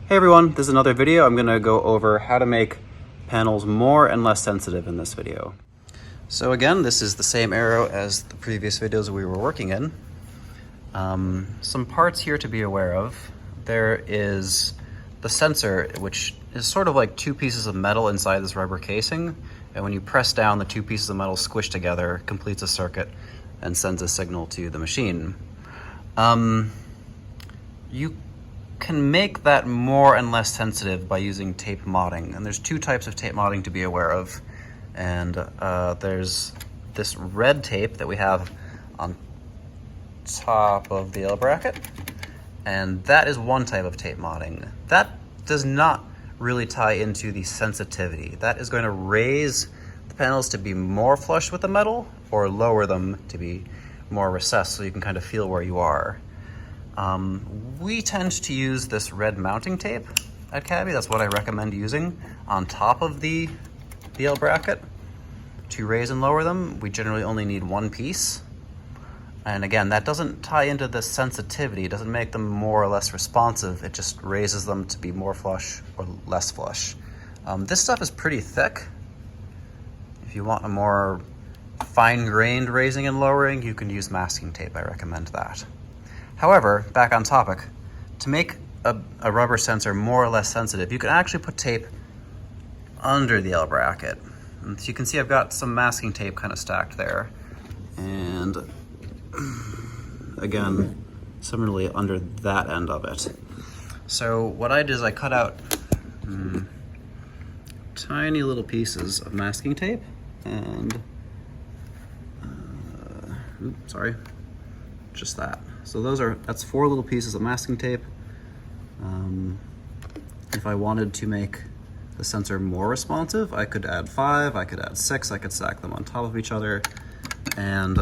Hey everyone, this is another video. I'm going to go over how to make panels more and less sensitive in this video. So again, this is the same arrow as the previous videos we were working in. Some parts here to be aware of. There is the sensor, which is sort of like two pieces of metal inside this rubber casing, and when you press down, the two pieces of metal squish together, completes a circuit, and sends a signal to the machine. You can make that more and less sensitive by using tape modding, and there's two types of tape modding to be aware of. And there's this red tape that we have on top of the L bracket, and that is one type of tape modding. That does not really tie into the sensitivity. That is going to raise the panels to be more flush with the metal or lower them to be more recessed so you can kind of feel where you are. We tend to use this red mounting tape at Cabby. That's what I recommend using on top of the L bracket to raise and lower them. We generally only need one piece. And again, that doesn't tie into the sensitivity. It doesn't make them more or less responsive. It just raises them to be more flush or less flush. This stuff is pretty thick. If you want a more fine-grained raising and lowering, you can use masking tape. I recommend that. However, back on topic, to make a rubber sensor more or less sensitive, you can actually put tape under the L bracket. And so you can see I've got some masking tape kind of stacked there. And again, similarly under that end of it. So what I did is I cut out tiny little pieces of masking tape and, just that. So that's 4 little pieces of masking tape. If I wanted to make the sensor more responsive, I could add 5, I could add 6, I could stack them on top of each other. And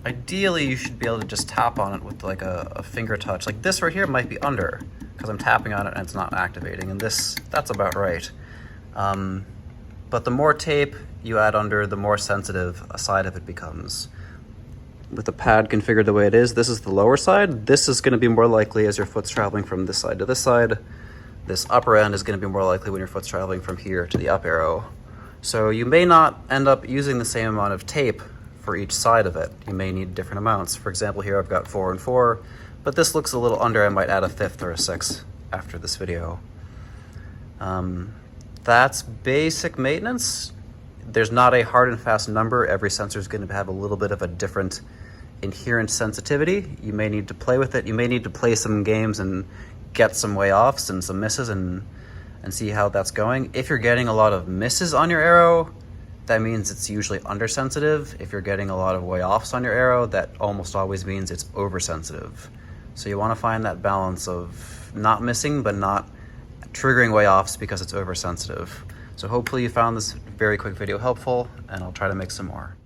ideally you should be able to just tap on it with like a finger touch. Like this right here might be under because I'm tapping on it and it's not activating, and that's about right. But the more tape you add under, the more sensitive a side of it becomes. With the pad configured the way it is, this is the lower side. This is going to be more likely as your foot's traveling from this side to this side. This upper end is going to be more likely when your foot's traveling from here to the up arrow. So you may not end up using the same amount of tape for each side of it. You may need different amounts. For example, here I've got 4 and 4, but this looks a little under. I might add a 5th or a 6th after this video. That's basic maintenance. There's not a hard and fast number. Every sensor is going to have a little bit of a different inherent sensitivity. You may need to play with it. You may need to play some games and get some way offs and some misses and see how that's going. If you're getting a lot of misses on your arrow, that means it's usually undersensitive. If you're getting a lot of way offs on your arrow, that almost always means it's oversensitive. So you want to find that balance of not missing but not triggering way offs because it's oversensitive. So hopefully you found this very quick video helpful, and I'll try to make some more.